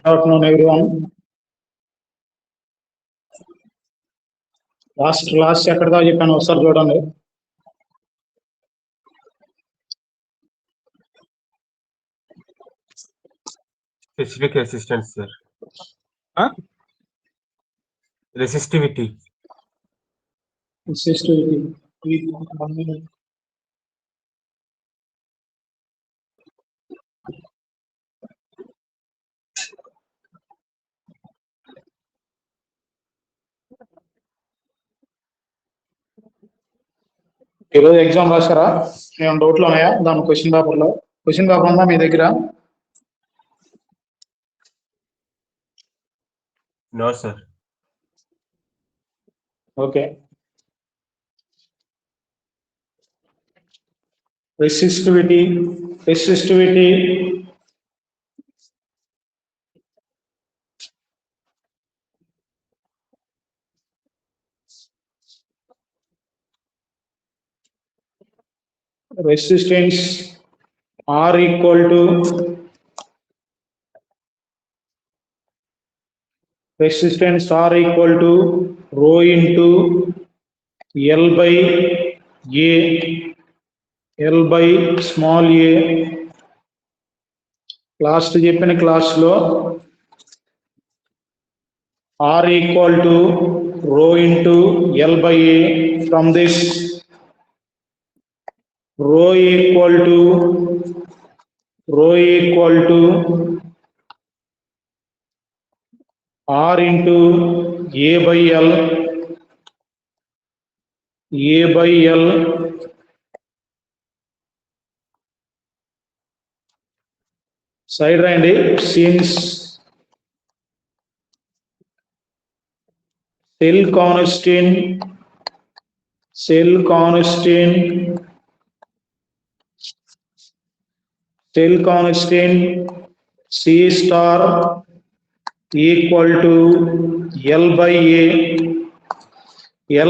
Good afternoon, everyone. Last ఎక్కడ దాకా చెప్పాను ఒకసారి చూడండి. Specific resistance, sir. Resistivity. ఈరోజు ఎగ్జామ్ రాశారా? ఏమైనా డౌట్లు ఉన్నాయా దాని క్వశ్చన్ పేపర్లో? క్వశ్చన్ పేపర్ ఉందా మీ దగ్గర? No, sir. Okay. Resistivity resistance R equal to rho into L by small a. Last చెప్పిన క్లాస్లో R equal to rho into L by a. From this, rho equal to R into A by L side రాయండి. Since cell constant C star equal to L by A.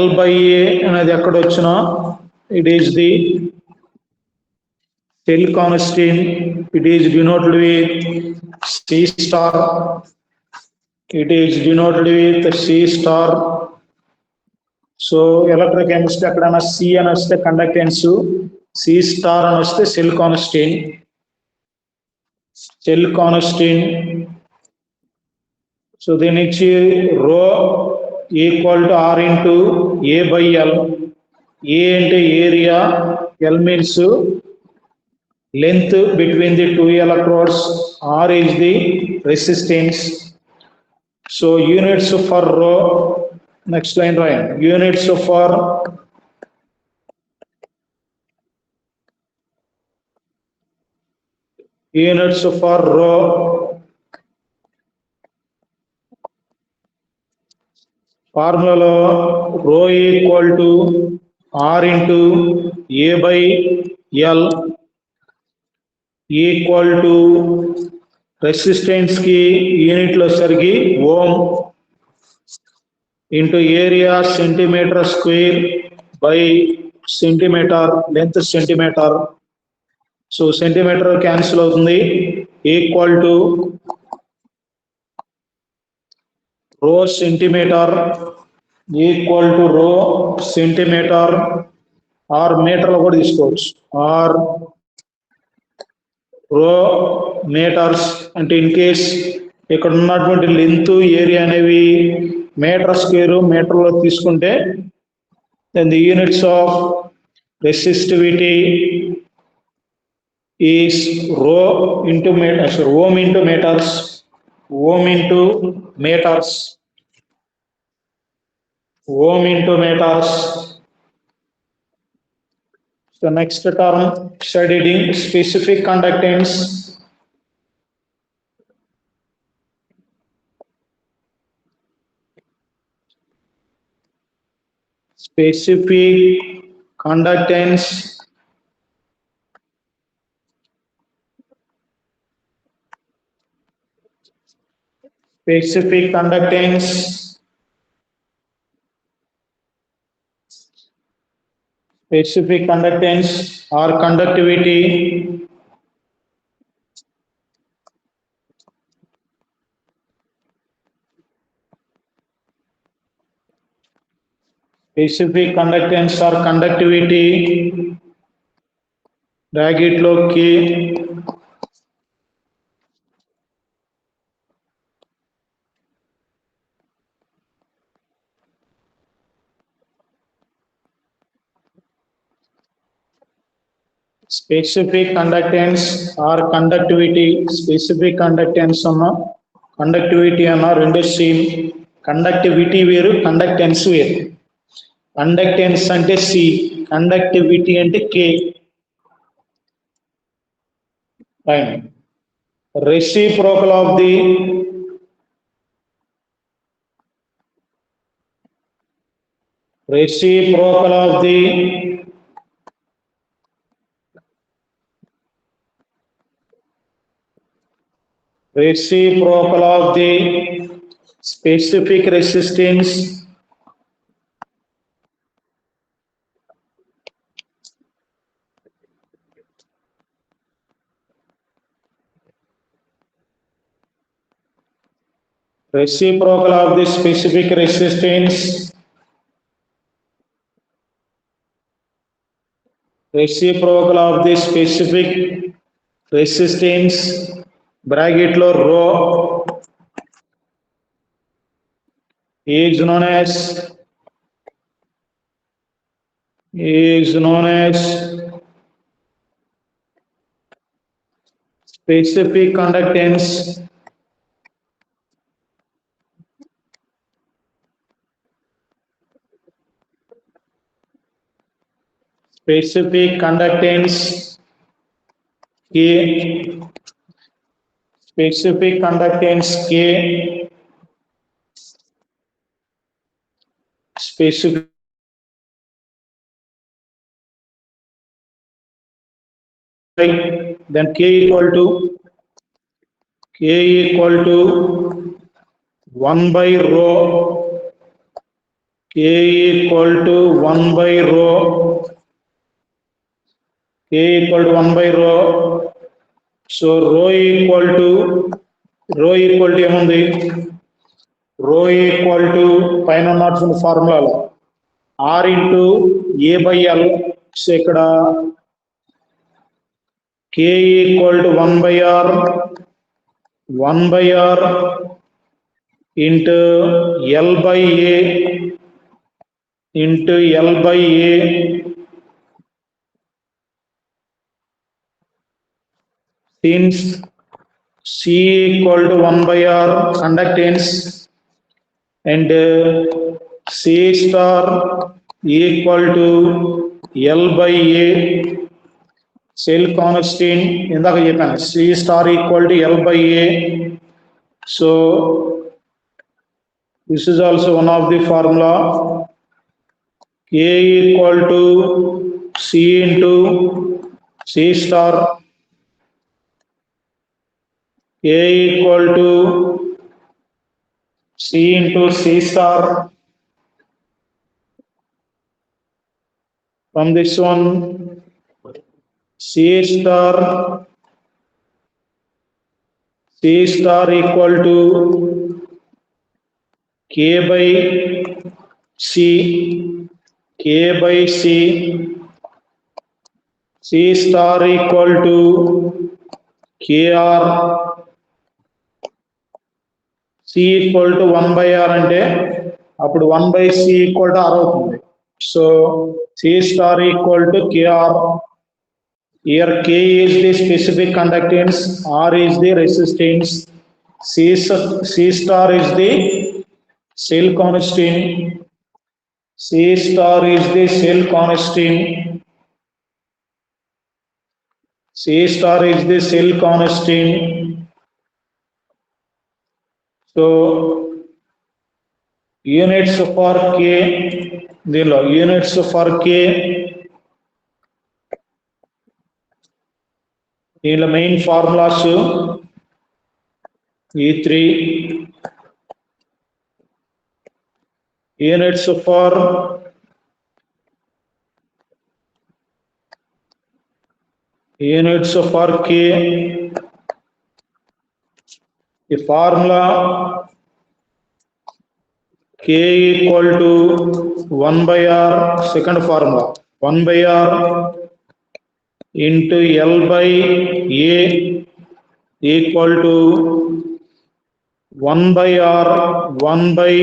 L by A అనేది ఎక్కడ వచ్చినా it is the cell constant. It is denoted with C star. So electrochemistry ఎక్కడైనా C అని వస్తే conductance, C star అని వస్తే cell constant. So దీని ఇచ్చి rho equal to R into A by L. A అంటే area, L means length between the two electrodes, R is the resistance. So units for rho, next line right, units for rho formula rho equal to R into A by L equal to resistance కి unit లో సరిగి ohm into area centimetre square by centimetre length centimetre. So centimetre cancel అవుతుంది. Equal to rho centimetre or మీటర్లో కూడా తీసుకోవచ్చు. Are రో metres అంటే in case ఇక్కడ ఉన్నటువంటి లెంత్ ఏరియా అనేవి మీటర్ స్క్వేర్ మీటర్లో తీసుకుంటే then the units of resistivity is rho into metres, ohm into metres. So next term studying specific conductance. Specific conductance or conductivity specific conductance or conductivity bracket లో K specific conductance or conductivity specific conductance అన్న conductivity అన్న రెండు same conductivity వేరు conductance వేరు conductance అంటే C conductivity అంటే K fine reciprocal of the reciprocal of the specific resistance reciprocal of the specific resistance reciprocal of the specific resistance bracket లో rho is known as specific conductance specific conductance K specific conductance K specific then K equal to 1 by rho K equal to 1 by rho K equal to 1 by rho so rho equal to ఏముంది rho equal to పైన ఉన్నటువంటి ఫార్ములాలో R into A by L so ఇక్కడ K equal to 1 by R into L by A into L by A since C equal to 1 by R conductance and C star equal to L by A cell constant ఇందాక చెప్పాను C star equal to L by A so this is also one of the formula K equal to C into C star K equal to C into C star from this one C star equal to K by C C star equal to KR C equal to 1 by R అంటే అప్పుడు 1 by C equal to R అవుతుంది so C star equal to KR here K is the specific conductance R is the resistance C star is the cell constant C star is the cell constant C star is the cell constant so units for K దీనిలో units for K దీనిలో main formulas E3 units for K the formula K equal to 1 by r, second formula, 1 by r into L by A equal to 1 by r, 1 by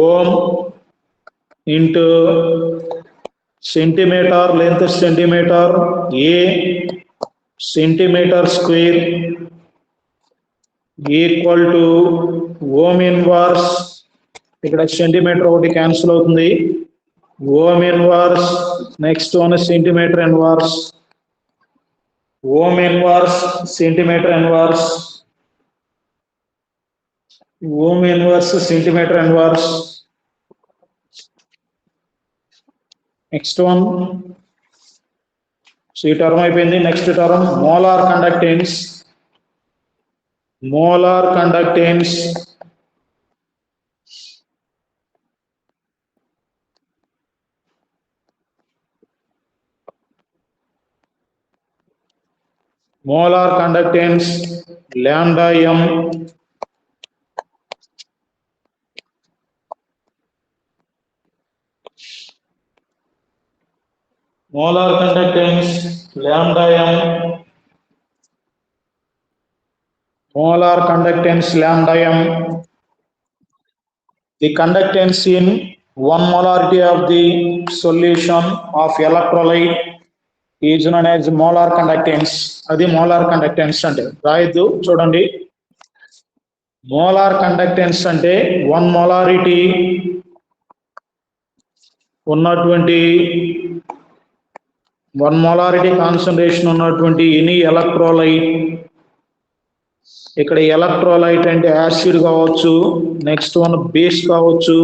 ohm into centimeter, length centimeter, A centimeter square equal to ohm inverse, ఇక్కడ centimetre ఒకటి cancel అవుతుంది, ohm inverse, next one centimetre inverse, ohm inverse centimetre inverse, ohm inverse centimetre inverse, next one. So ఈ term అయిపోయింది. Next term molar conductance. Molar conductance molar conductance lambda m molar conductance lambda m, molar conductance lambda m, the conductance in 1 molarity of the solution of electrolyte is known as molar conductance. అది molar conductance అంటే రాయద్దు, చూడండి. molar conductance అంటే 1 molarity ఉన్నటువంటి 1 molarity concentration ఉన్నటువంటి any electrolyte, ఇక్కడ electrolyte అంటే acid కావచ్చు, next one base కావచ్చు,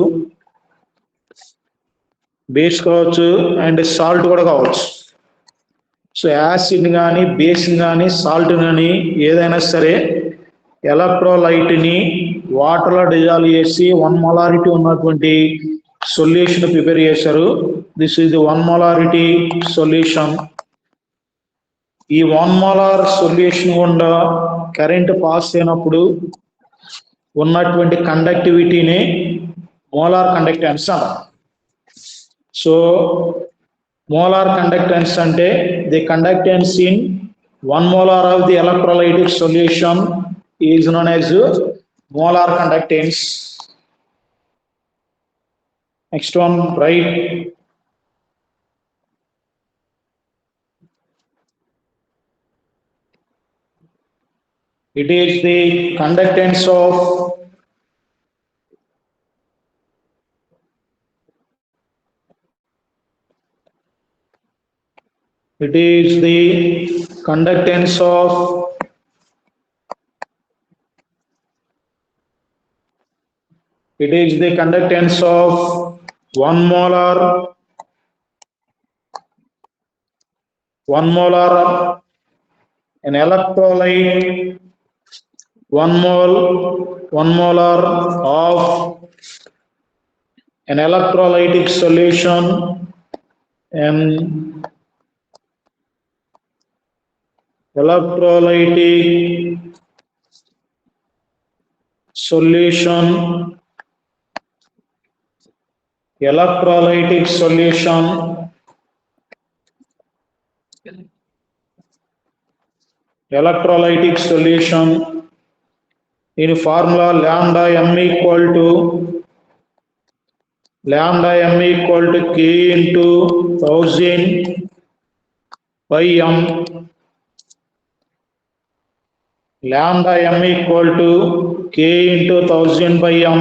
అండ్ సాల్ట్ కూడా కావచ్చు. సో యాసిడ్ కానీ బేస్ కానీ సాల్ట్ కానీ ఏదైనా సరే ఎలక్ట్రోలైట్ని వాటర్లో డిజాల్వ్ చేసి 1 molarity ఉన్నటువంటి సొల్యూషన్ ప్రిపేర్ చేశారు. This is the 1 molarity solution. ఈ 1 molar సొల్యూషన్ గుండా కరెంట్ పాస్ అయినప్పుడు ఉన్నటువంటి కండక్టివిటీని మోలార్ కండక్టెన్స్ అంటారు. సో మోలార్ కండక్టెన్స్ అంటే the conductance in 1 molar of the electrolytic solution is known as molar conductance. Next one right. It is the conductance of one molar an electrolyte, 1 molar of an electrolytic solution, an electrolytic solution in formula lambda m equal to K into 1000 by m. Lambda m equal to K into 1000 by m.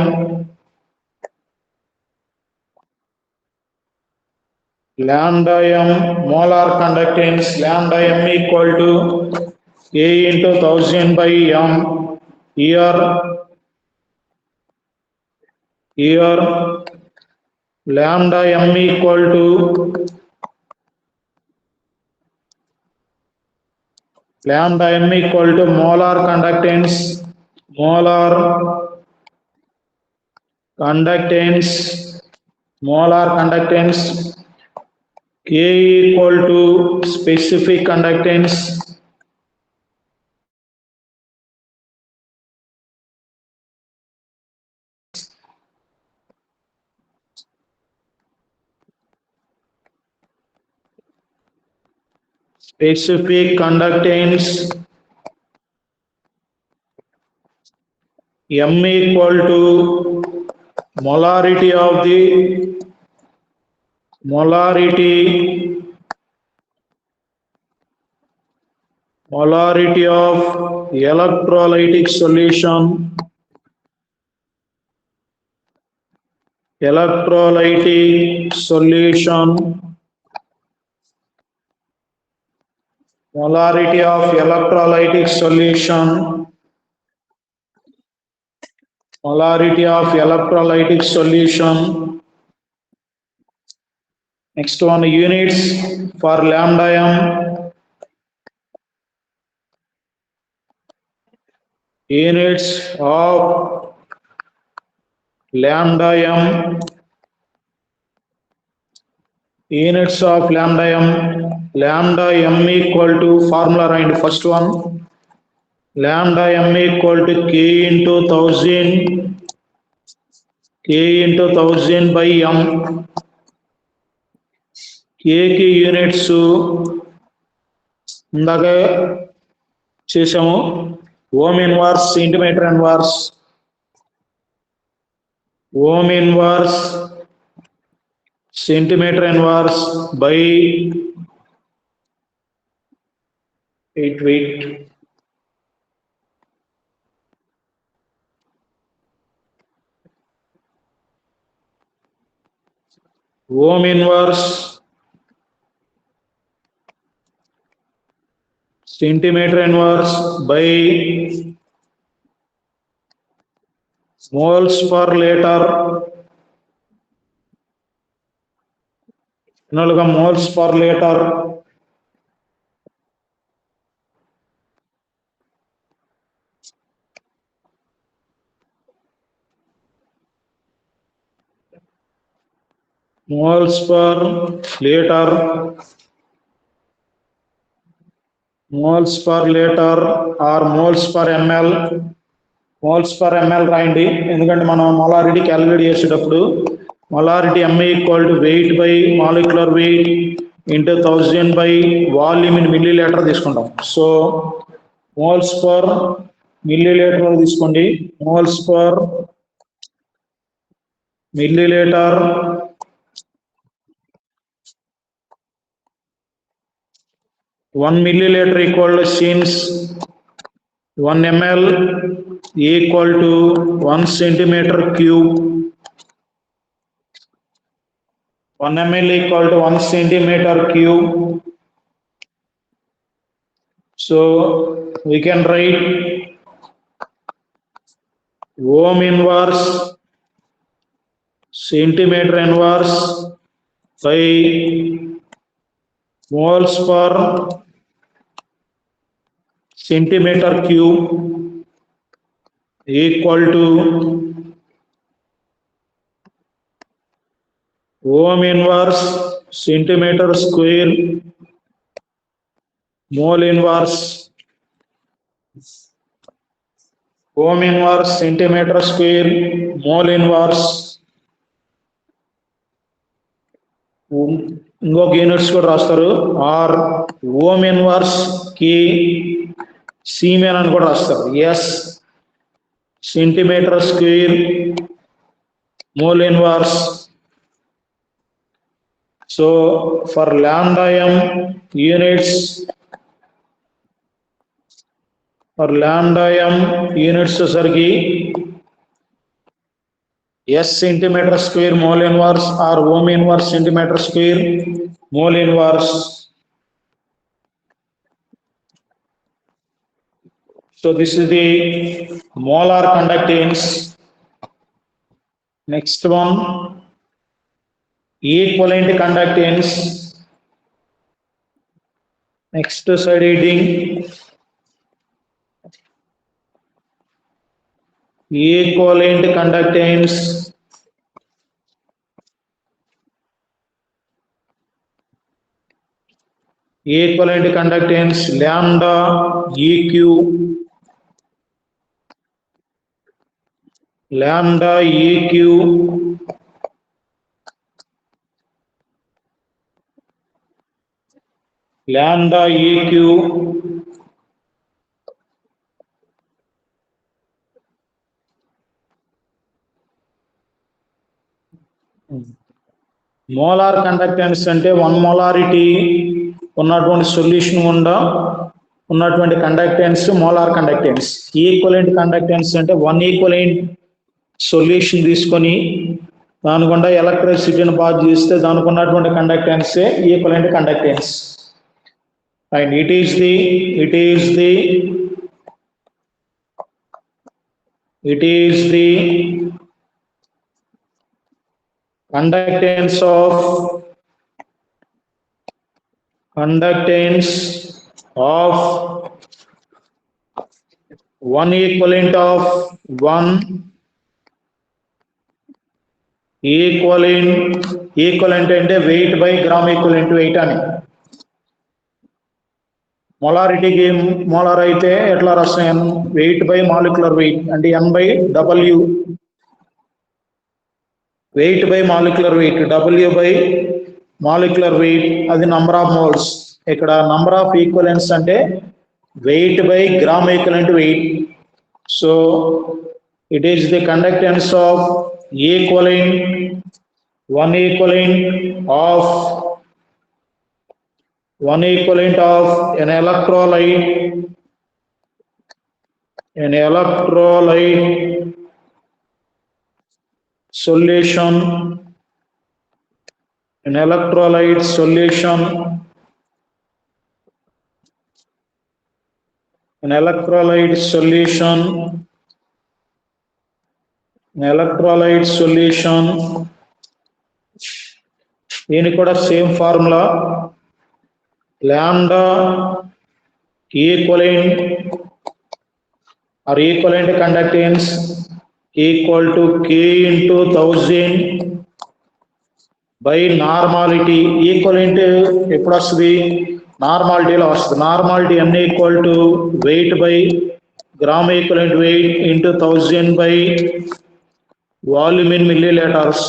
Lambda m molar conductance, lambda m equal to K into 1000 by m. Here lambda m equal to molar conductance K equal to specific conductance specific conductance M equal to molarity of electrolytic solution molarity of electrolytic solution next one units for lambda m units of lambda m lambda m equal to formula and first one lambda m equal to k into 1000 by m k కి units ఇందాక చేసాము ohm inverse centimetre inverse ohm inverse centimetre inverse by 8 ohm inverse centimeter inverse by moles per liter moles per liter moles per liter or moles per ml రాయండి ఎందుకంటే మనం molarity calculate చేసేటప్పుడు molarity m equal to weight by molecular weight into 1000 by volume in millilitre తీసుకుంటాం so moles per millilitre తీసుకోండి moles per millilitre 1 milliliter equal to since 1 ml equal to 1 centimeter cube 1 ml equal to 1 centimeter cube so we can write ohm inverse centimeter inverse by moles per centimeter cube equal to ohm inverse centimeter square mole inverse ohm inverse centimeter square mole inverse ఇంకొక units కూడా రాస్తారు or ohm inverse కి siemens అని కూడా రాస్తారు S centimetre square mole inverse so for lambda m units వచ్చేసరికి S centimeter square mole inverse or ohm inverse centimeter square mole inverse. So this is the molar conductance. Next one, equivalent conductance. Next slide reading. Equivalent conductance. Equivalent conductance lambda EQ lambda eq molar conductance అంటే 1 molarity ఉన్నటువంటి solution ఉన్నటువంటి conductance molar conductance. Equivalent conductance అంటే 1 equivalent solution తీసుకొని దాని గుండా ఎలక్ట్రిసిటీని pass చేస్తే దానికి ఉన్నటువంటి కండక్టెన్సే equivalent conductance. And it is the conductance of 1 equivalent of 1 equivalent అంటే weight by gram equivalent weight అని. మొలారిటీకి మోలార్ అయితే ఎట్లా రాస్తాం? వెయిట్ బై మాలిక్యులర్ వెయిట్ అంటే n by W. Wait by molecular wait W by molecular wait, అది number of moles. ఇక్కడ number of equivalents అంటే wait by gram equivalent wait. So it is the conductance of equivalent 1 equivalent of an electrolyte solution దీనికి కూడా same formula. lambda equivalent or equivalent conductance equal to K into 1000 by normality. Equivalent ఎప్పుడు వస్తుంది? నార్మాలిటీలో వస్తుంది. Normality n equal to weight by gram equivalent weight into 1000 by volume in millilitres.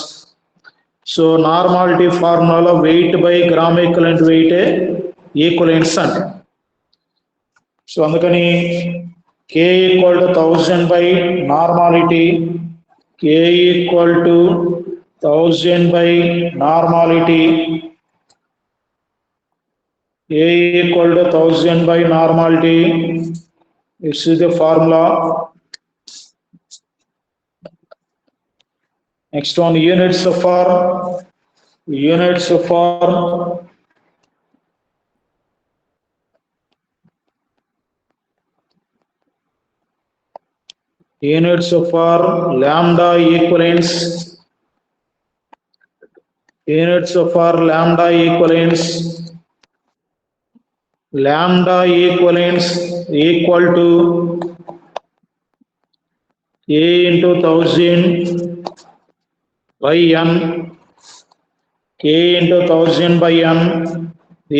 So normality ఫార్ములాలో weight by gram equivalent వెయిటే equivalents అంటే. So అందుకని K equal to 1000 by normality, K equal to 1000 by normality, K equal to 1000 by normality. This is the formula. Next one, units for lambda equivalents. Lambda equivalents equal to K into 1000 by n, K into 1000 by n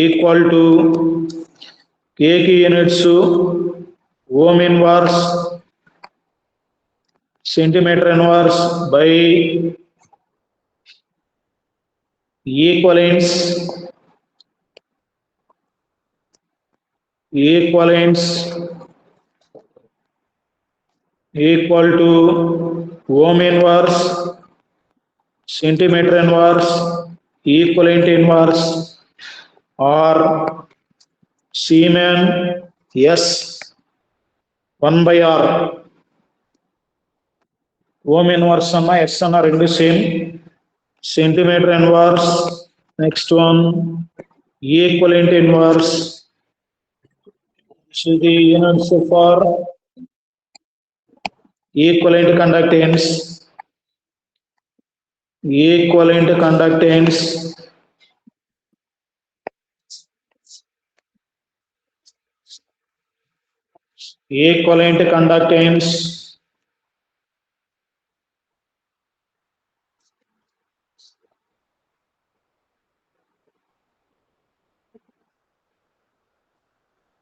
equal to K की units ohm inverse, centimeter inverse by equivalents equal to ohm inverse, centimeter inverse, equivalent inverse, or Siemens S 1 by R. Ohm inverse అన్న S అన్న రెండు same. Centimeter inverse, next one equivalent inverse. So the units for equivalent conductance equivalent conductance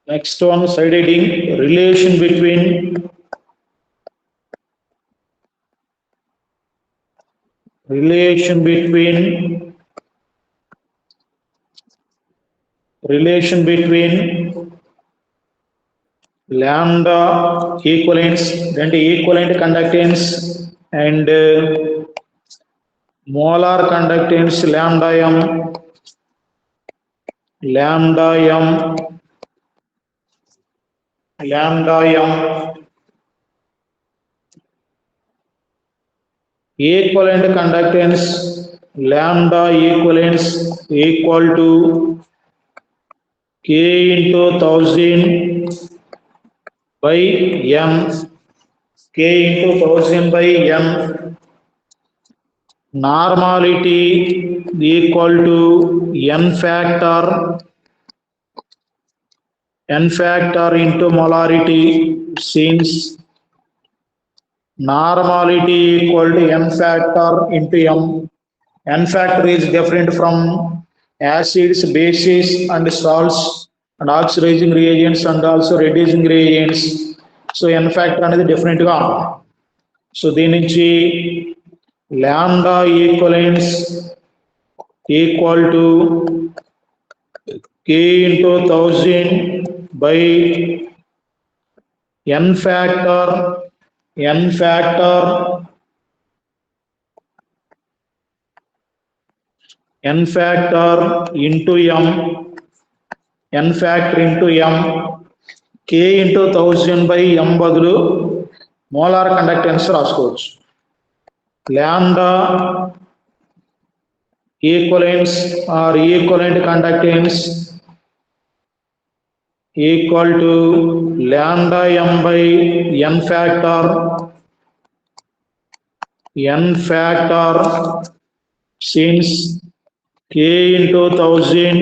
next one side heading relation between relation between lambda equivalents, then the equivalent conductance and molar conductance lambda m equivalent conductance lambda equivalence equal to k into 1000 by n, k into 1000 by n. Normality equal to n factor into molarity, since normality equal to n factor into m. N factor is different from acids, bases and salts and oxidizing reagents and also reducing reagents. So n factor అనేది different గా ఉంటుంది. So దీని నుంచి lambda equivalence equal to k into 1000 by n factor into m k into 1000 by m బదులు molar conductance రాసుకోవచ్చు. lambda equivalence or equivalent conductance equal to lambda m by n factor since k into 1000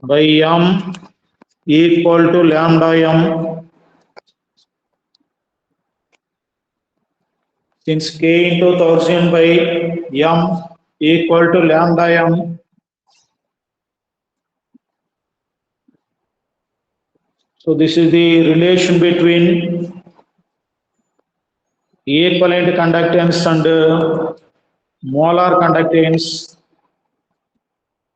by m equal to lambda m, since k into 1000 by m equal to lambda m. So this is the relation between equivalent conductance and molar conductance.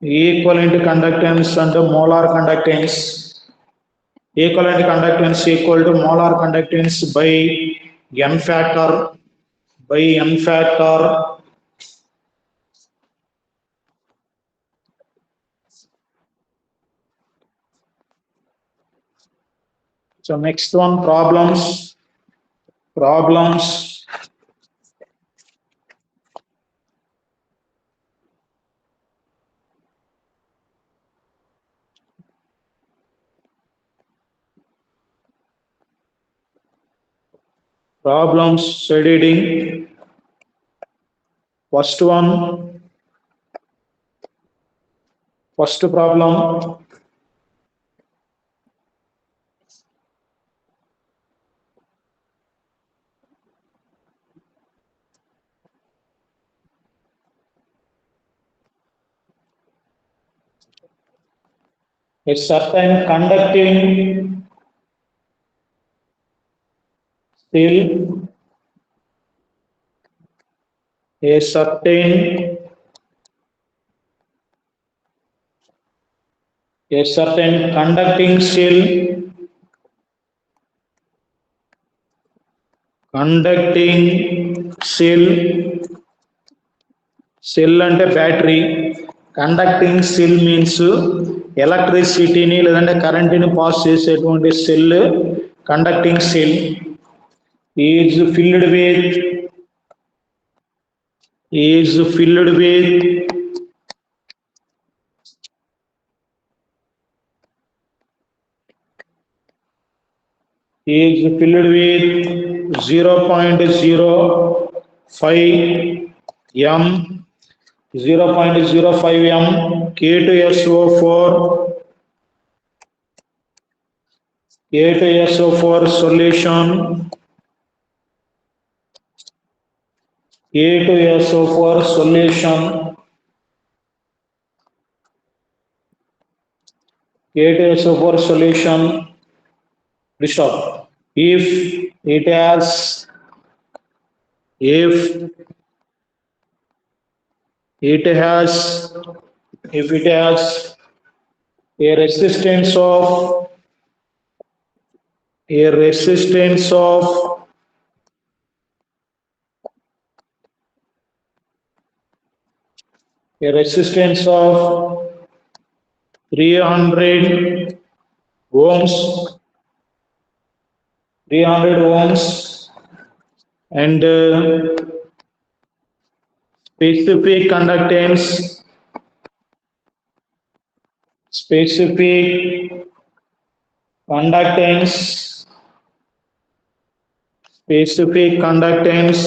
Equivalent conductance and molar conductance. Equivalent conductance equal to molar conductance by n factor. So next one, problems. Problems studying. First problem. A certain conducting steel, a certain conducting steel cell అంటే battery. Conducting cell means ఎలక్ట్రిసిటీని లేదంటే కరెంటుని pass చేసేటువంటి cell conducting cell. Is filled with is filled with 0.05 m K2SO4 solution. K2SO4 solution stop. If it has if it has a resistance of a resistance of a resistance of 300 ohms, 300 ohms, and specific conductance, specific conductance, specific conductance,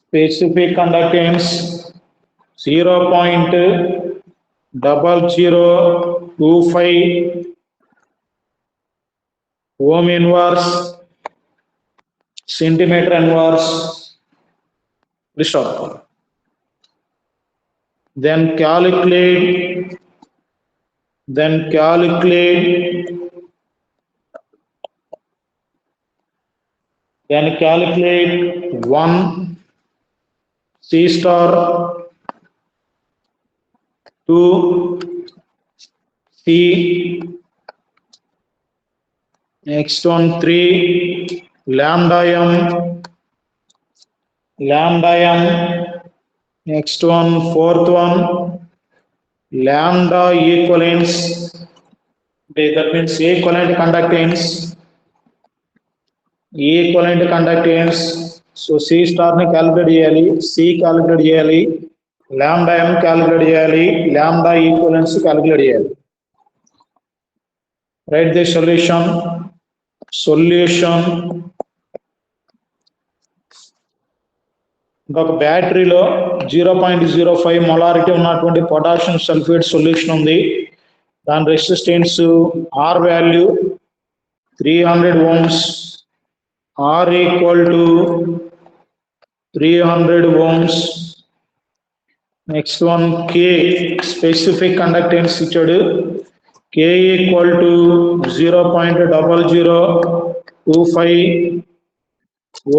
specific conductance 0.0025 ohm inverse, centimeter inverse. Please stop. Then calculate 1 C star, 2 C, next one 3 lambda m, next one fourth one lambda equivalence, that means equivalent conductance. So C star ni calculate cheyali, C calculate cheyali, lambda m calculate cheyali, lambda equivalence calculate cheyali. Write the solution. ఒక బ్యాటరీలో 0.05 molarity ఉన్నటువంటి potassium sulphate solution ఉంది. దాని resistance R value 300 ohms, R equal to 300 ohms. Next one K, specific conductance ఇచ్చాడు. K equal to 0.0025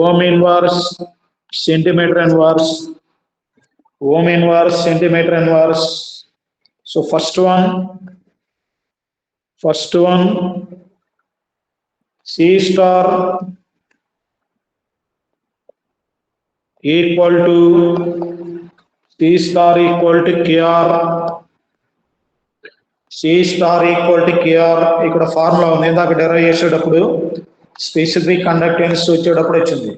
ohm inverse, centimeter inverse, ohm inverse, centimeter inverse. So first one C star equal to KR. C star equal to KR. ఇక్కడ formula ఉంది, ఇందాక derive చేసేటప్పుడు specific conductance వచ్చేటప్పుడు వచ్చింది.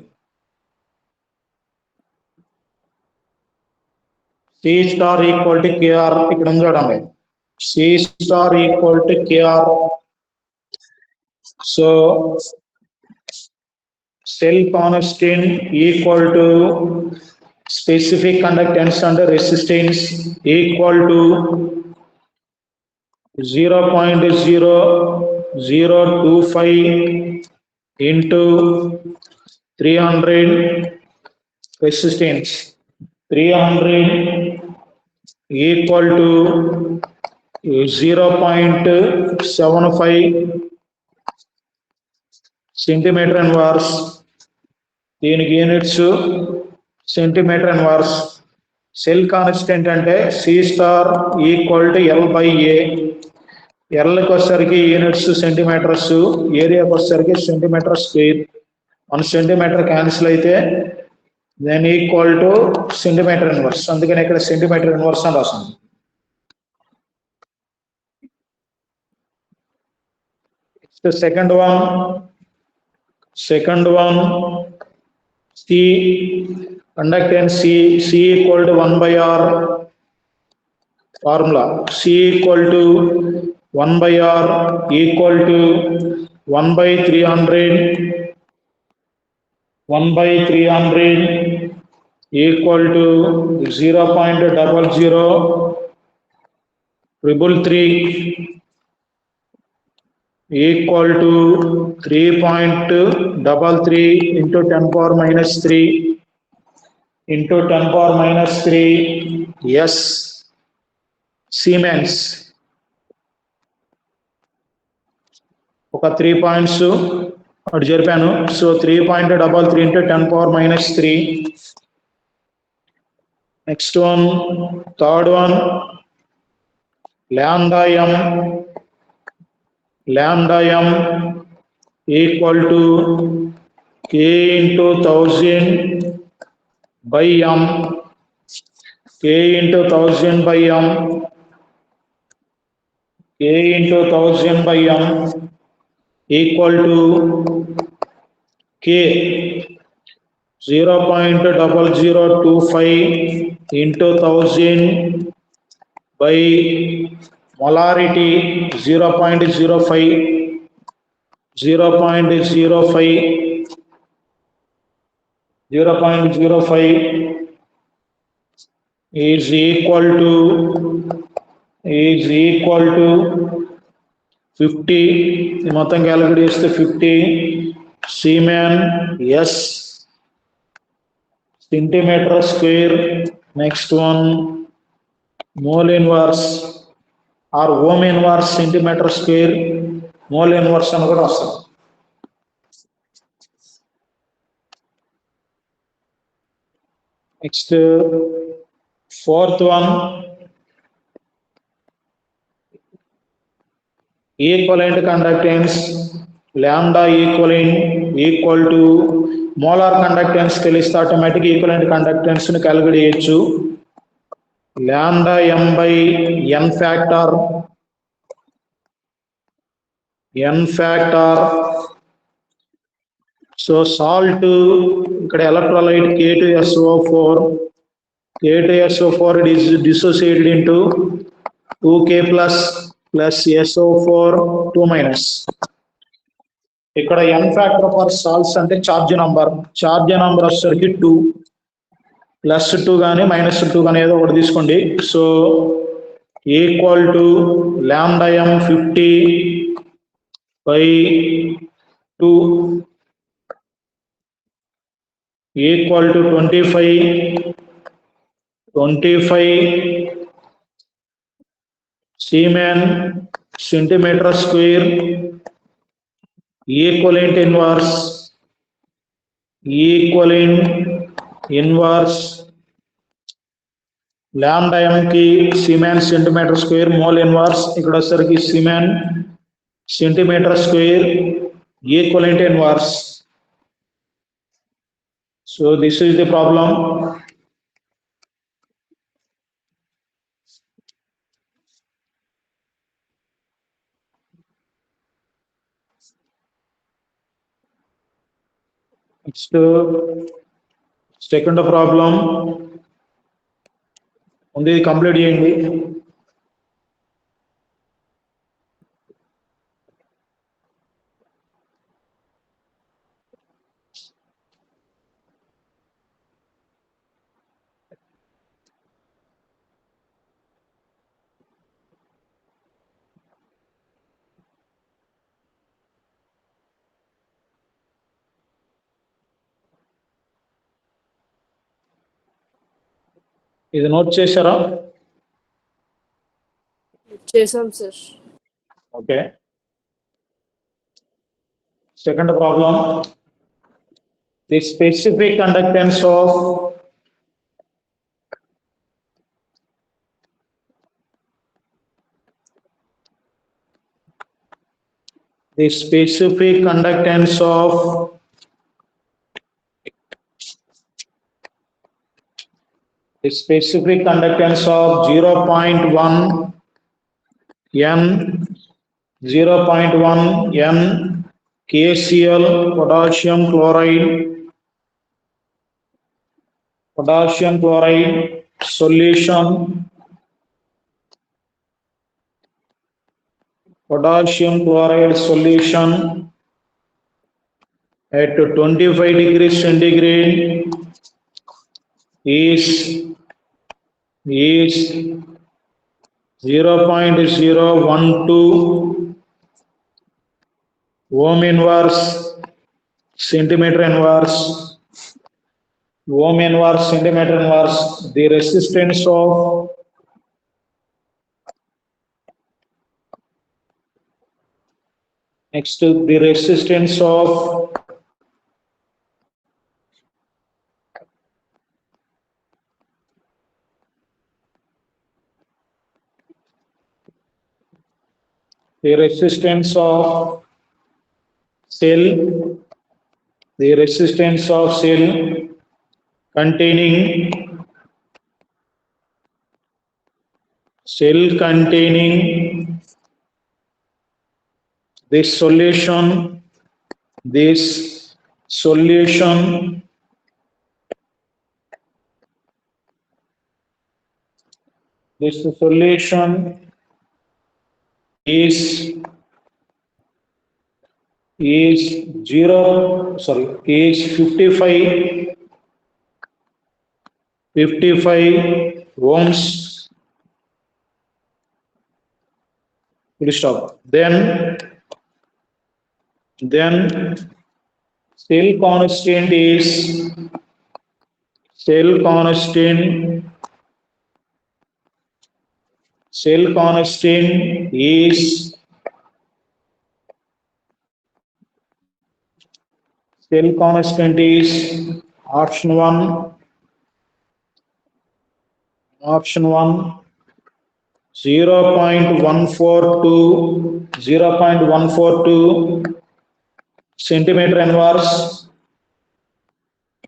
C star equal to KR, ఇక్కడ ఉంది చూడండి. C star equal to KR. So cell constant equal to specific conductance and resistance equal to 0.0025 into 300 resistance. 300 equal to 0.75 centimeter inverse. దీనికి units centimetre inverse. Cell constant అంటే C star equal to L/A. ఎల్కి వచ్చేసరికి units centimetres, ఏరియాకి వచ్చేసరికి centimetre square. 1 centimetre cancel అయితే then equal to centimetre inverse. అందుకని ఇక్కడ centimetre inverse అని రాస్తుంది. Second one C, conductance C equal to 1/R. Formula C equal to 1/R equal to 1/300 equal to 0.0033 equal to 3.33 into 10 power minus 3 into 10 power minus 3 yes Siemens. ఒక 3 points అటు జరిపాను. So 3.33 into 10 power minus 3 Next one, third one, lambda m equal to K into 1000 by m, K into 1000 by m, K into 1000 by m equal to K 0.0025 into 1000 by molarity 0.05 is equal to 50. మొత్తం calculate చేస్తే 50 Siemen S centimeter square. Next one, mole inverse or ohm inverse centimeter square, mole inverse అని కూడా వస్తుంది. Next, fourth one, equivalent conductance lambda equal to molar conductance తెలిస్తే automatic equivalent conductance ని calculate చేయొచ్చు. lambda m by n factor so salt ఇక్కడ electrolyte K2SO4 it is dissociated into 2K plus SO4 2 minus. ఇక్కడ n factor for salts అంటే charge number వచ్చేసరికి 2 +2 కానీ -2 కానీ ఏదో ఒకటి తీసుకోండి. So equal to lambda m 50 by 2 equal to 25 Siemen centimeter square equivalent inverse lambda m కి Siemen centimeter square mole inverse ఇక్కడ వచ్చేసరికి Siemen centimeter square equivalent inverse. So this is the problem. Next, second problem. ఉంది complete చేయండి. ఇది note చేశారా? చేసాం sir. Okay. Second problem, the specific conductance of the specific conductance of 0.1 n KCl potassium chloride solution at 25 degrees centigrade is 0.012 ohm inverse centimeter inverse. The resistance of the resistance of cell, containing this solution, this solution is is 55 ohms. Full stop. Then cell constant is cell constant is option 1 0.142 centimeter inverse.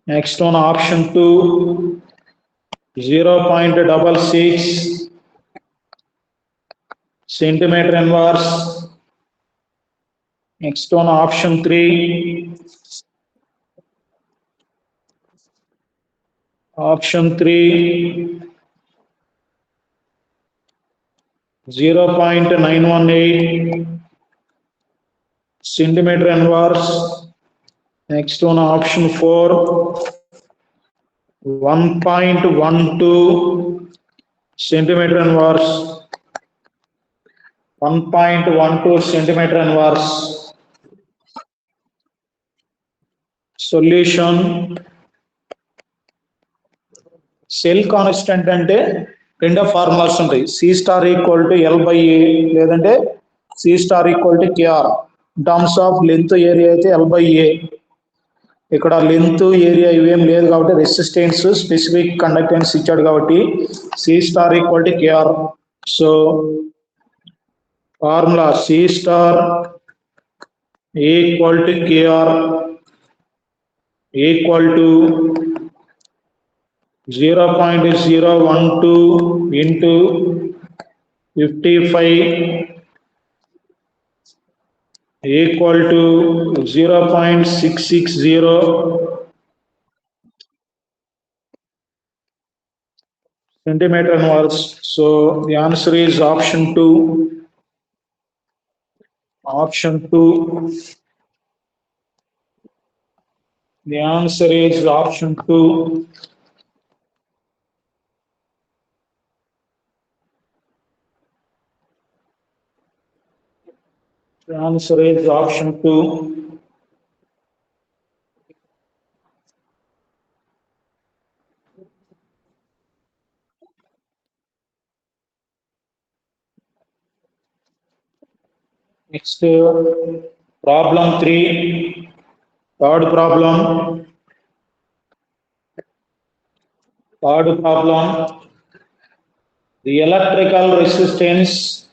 Next one, option 2 0.66 centimeter inverse. Next one, option 3 0.918 centimeter inverse. Next one, option 4 1.12 centimeter inverse. 1.12 centimeter inverse. Solution. Cell constant అంటే రెండో formulas ఉంటాయి. C star equal to L by A, లేదంటే C star equal to KR. Terms of length area అయితే L by A. ఇక్కడ length area ఇవేం లేదు కాబట్టి resistance specific conductance ఇచ్చాడు కాబట్టి C star equal to KR. So formula C star equal to KR equal to 0.012 into 55 equal to 0.660 centimeter inverse. So the answer is option 2. The answer is option 2. The answer is option 2. Next, problem 3, third problem. The electrical resistance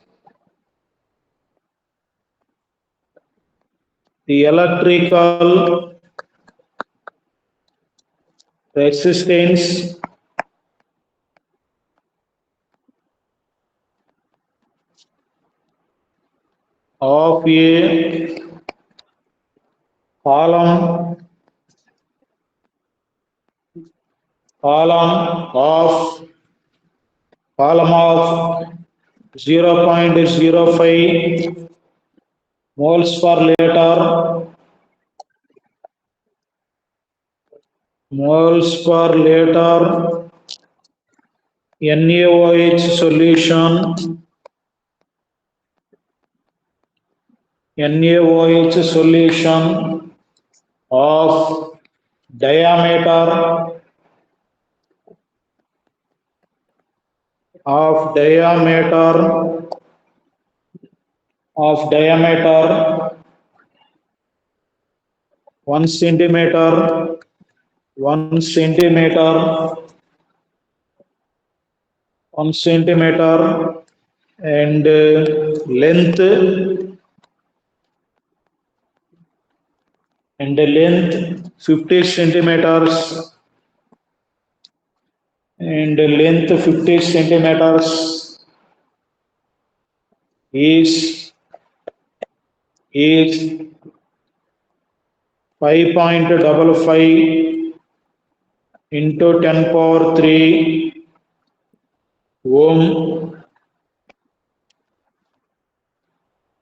of a column of 0.05 moles per liter NaOH solution of diameter 1 centimeter and length and the length 50 centimeters, and the length 50 centimeters is 5.55 into 10 power 3 ohm.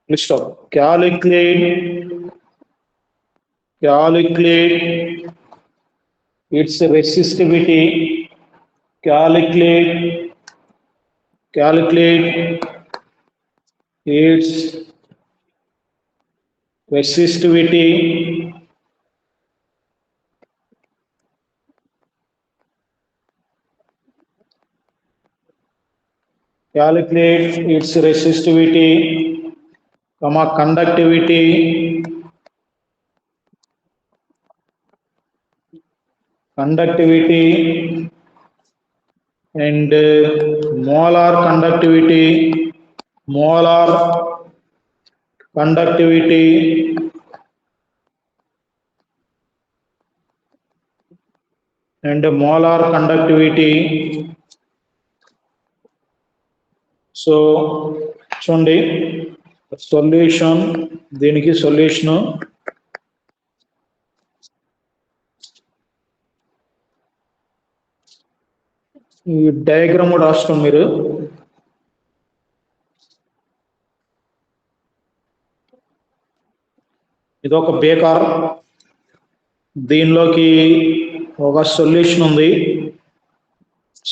Please stop. Calculate its resistivity. Calculate its resistivity. Calculate its resistivity, conductivity, and molar conductivity, and molar conductivity. So చూడండి solution, దీనికి solution ఈ diagram కూడా రాసుకోండి మీరు. ఇదొక బేకార్, దీనిలోకి ఒక solution ఉంది.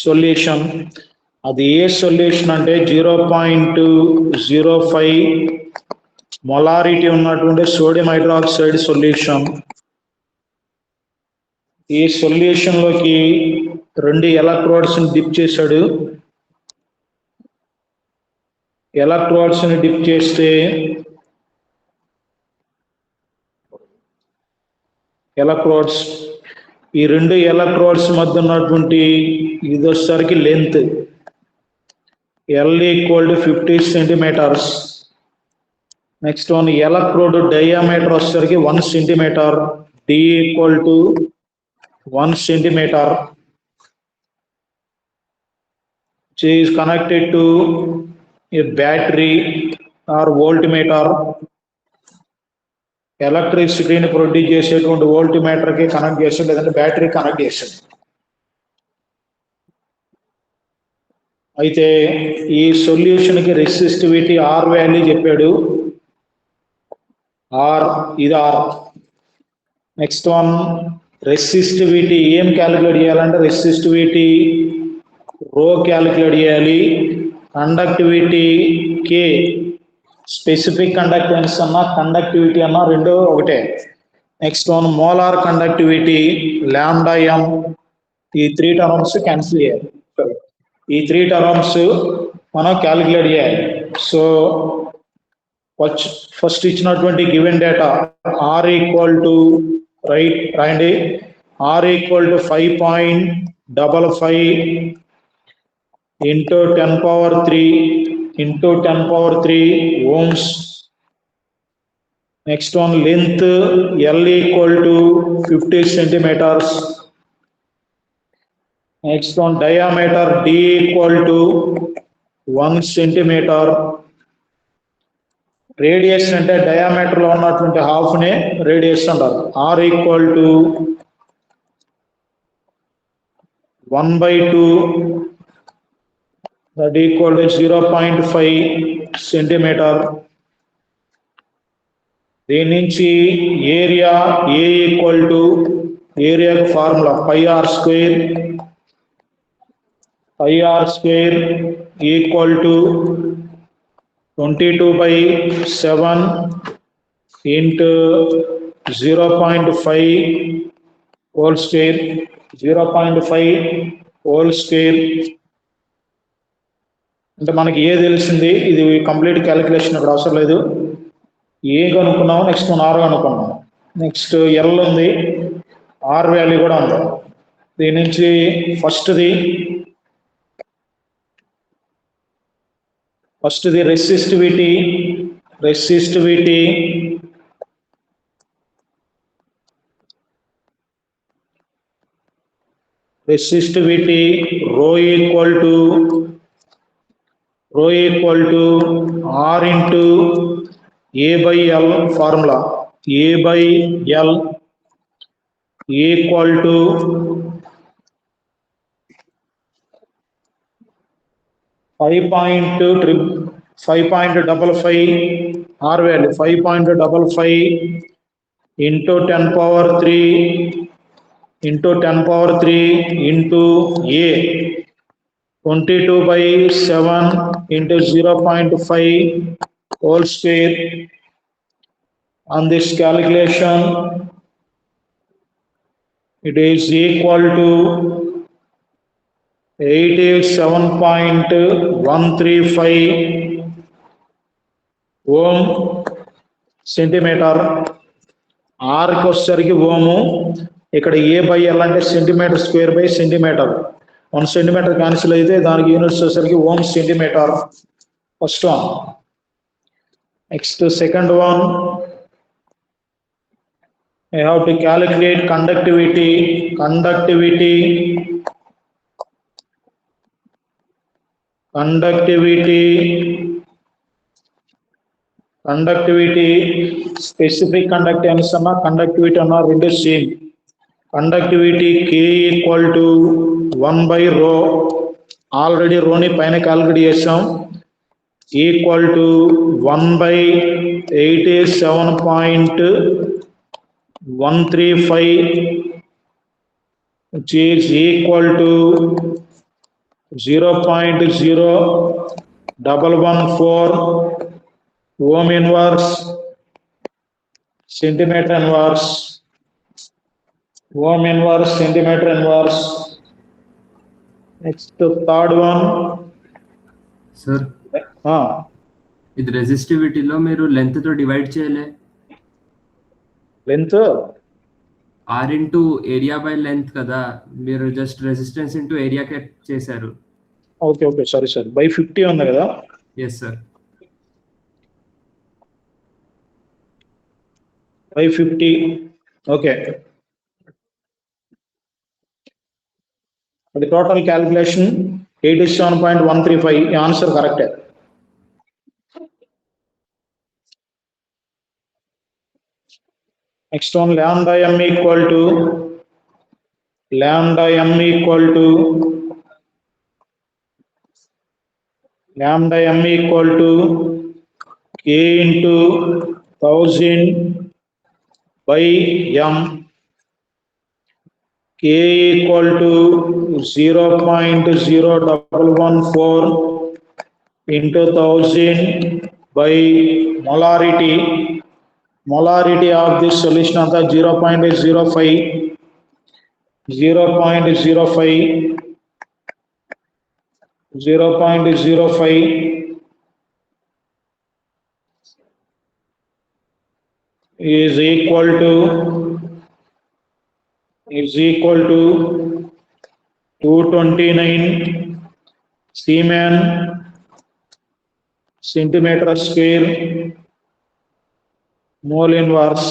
సొల్యూషన్ అది ఏ సొల్యూషన్ అంటే 0.05 మొలారిటీ ఉన్నటువంటి సోడియం హైడ్రాక్సైడ్ సొల్యూషన్. ఈ సొల్యూషన్ లోకి 2 ఎలక్ట్రోడ్స్ డిప్ చేశాడు. ఎలక్ట్రోడ్స్ ని డిప్ చేస్తే ఈ 2 ఎలక్ట్రోడ్స్ మధ్య ఉన్నటువంటి ఇది వచ్చేసరికి length L = 50 centimeters. Next one electrode diameter వచ్చేసరికి 1 centimeter. D = 1 centimeter. Which is connected to a battery or voltmeter. ఎలక్ట్రిసిటీని ప్రొడ్యూస్ చేసేటువంటి వోల్ట్మీటర్ కి కనెక్ట్ చేసాడు, లేదంటే బ్యాటరీ కనెక్ట్ చేసాడు. అయితే ఈ సొల్యూషన్ కి రెసిస్టివిటీ R వాల్యూ చెప్పాడు. ఇది R. నెక్స్ట్ వన్ రెసిస్టివిటీ ఏం క్యాలిక్యులేట్ చేయాలంటే రెసిస్టివిటీ రో క్యాలిక్యులేట్ చేయాలి. కండక్టివిటీ K, స్పెసిఫిక్ కండక్టెన్స్ అన్నా కండక్టివిటీ అన్నా రెండు ఒకటే. Next one molar conductivity lambda m. ఈ 3 టర్మ్స్ క్యాన్సిల్ చేయాలి. ఈ 3 టర్మ్స్ మనం క్యాలిక్యులేట్ చేయాలి. సో ఫస్ట్ ఇచ్చినటువంటి గివెన్ డేటా R రాయండి. R = 5.55 into 10 power 3 ohms. Next one length L = 50 centimeters. Next one diameter D = 1 centimeter. Radius అంటే డయామీటర్ లో ఉన్నటువంటి హాఫ్ నే రేడియస్ అంటారు. R = 1/2, that equal to 0.5 centimeter. దీని నుంచి ఏరియా A = ఏరియాకి formula πr² = 22/7 into 0.5 whole square. 0.5 whole square అంటే మనకి ఏ తెలిసింది, ఇది కంప్లీట్ క్యాలిక్యులేషన్ ఇక్కడ అవసరం లేదు. ఏ కనుక్కున్నాము, నెక్స్ట్ R కనుక్కున్నాము, నెక్స్ట్ L ఉంది, R వాల్యూ కూడా ఉంది. దీని నుంచి ఫస్ట్ది resistivity resistivity rho equal to R into A by L formula. A by L equal to 5.55 R value 5.55 into 10 power 3 into 10 power 3 into A 22 by 7 into 0.5 whole square. On this calculation, it is equal to 87.135 ohm centimetre. ఆర్కి వచ్చేసరికి ohm, ఇక్కడ A by L అంటే centimetre square by centimetre. 1 centimetre cancel అయితే దానికి units వచ్చేసరికి ohm centimetre. First one. Next second one, I have to calculate conductivity specific conductance అన్న conductivity అన్న రెండు same. Conductivity K equal to 1 by rho, already రోని పైన calculate చేసాం, equal to 1 by 87.135 which is equal to 0.0114 ohm inverse centimeter inverse. Ohm inverse centimeter inverse. Next third one. Sir ఇది రెసిస్టివిటీలో మీరు length తో డివైడ్ చేయలే. Length R into area by length కదా, మీరు జస్ట్ రెసిస్టెన్స్ ఇంటూ ఏరియా చేశారు. Okay sorry by 50 ఉంది కదా. Yes sir. బై 50. ఓకే, అది టోటల్ క్యాలిక్యులేషన్ 87.135. ఆన్సర్ కరెక్టే. Next one, lambda m equal to K into 1000 by m. K equal to 0.0114 into 1000 by molarity. Molarity of this solution anta 0.05 is equal to 229 Siemens centimeter square mole inverse.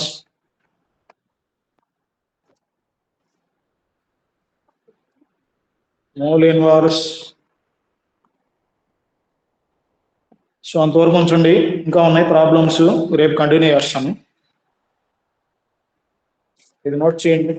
So అంతవరకు ఉంచండి, ఇంకా ఉన్నాయి problems, రేపు continue చేస్తాను. ఇది note చేయండి.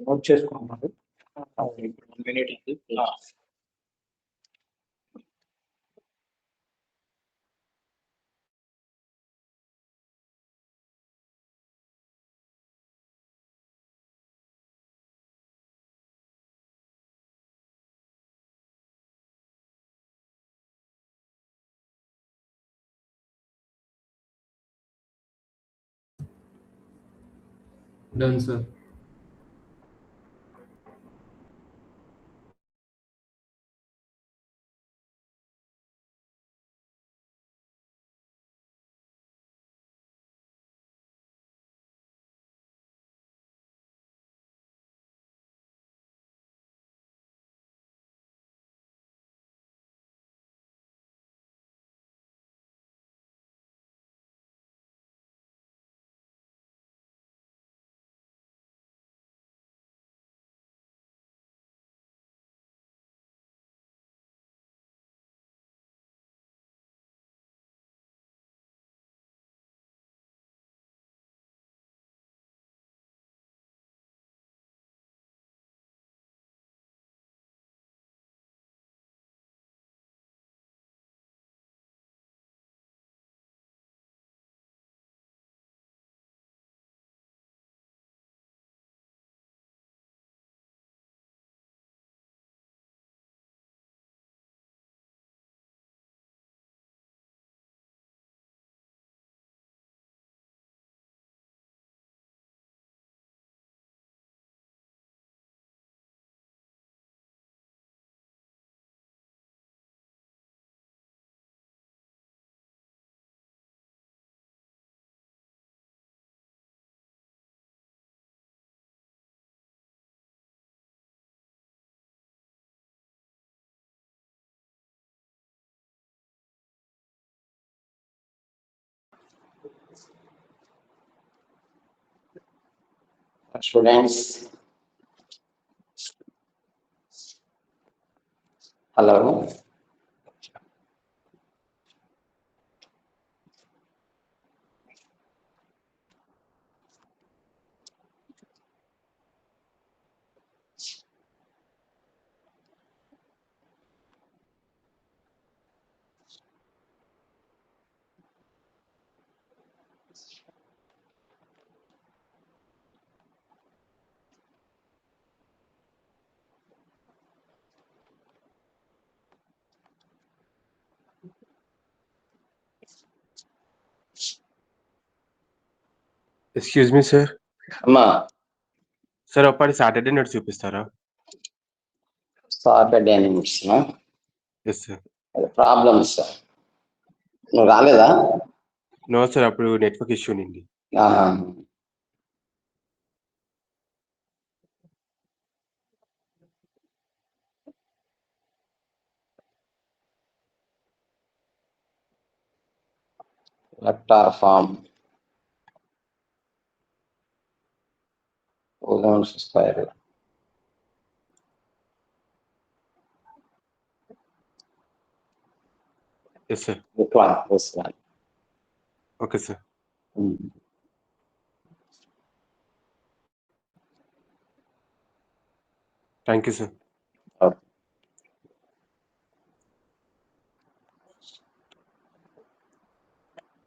Note చేసుకున్నాను. 1 minute ఉంది. Done sir. Students, hello. Excuse me sir. అమ్మా, సార్ ఒకటి సాటర్డే నాడు చూపిస్తారా? సాటర్డే నిమిట్స్ ఎస్ సార్. ప్రాబ్లమ్స్ నువ్వు రాలేదా? నో సార్, అప్పుడు నెట్వర్క్ ఇష్యూ ఉంది. ఆహా. Vector form square yes sir. this one. Okay sir. Thank you sir. Okay.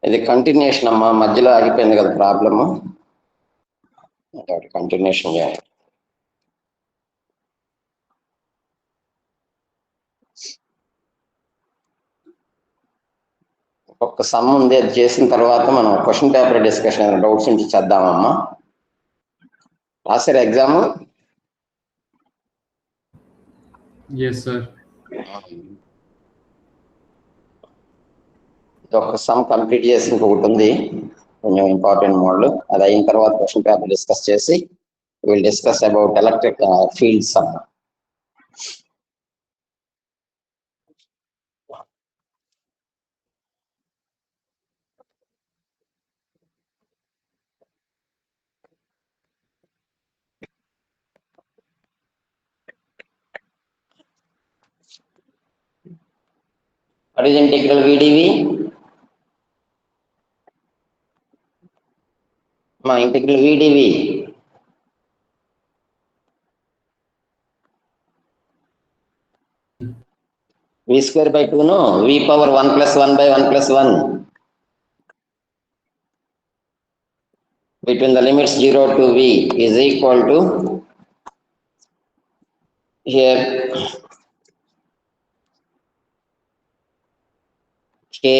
ఇది కంటిన్యూషన్ అమ్మా, మధ్యలో ఆగిపోయింది కదా ప్రాబ్లము, కంటిన్యూషన్ చేయాలి. ఒక్క సమ్ ఉంది, అది చేసిన తర్వాత మనం క్వశ్చన్ పేపర్ డిస్కషన్ ఏమైనా డౌట్స్ ఉంటే చేద్దామమ్మా. రాశారు ఎగ్జామ్? Yes, sir. ఒక సమ్ కంప్లీట్ చేసి ఇంకొకటి ఉంది కొంచెం ఇంపార్టెంట్ మోడల్, అది అయిన తర్వాత క్వశ్చన్ పేపర్ డిస్కస్ చేసి will discuss about electric field some. What is integral VdV? మా integral VdV v square by 2 no, v power 1 plus 1 by 1 plus 1 between the limits 0 to v is equal to here k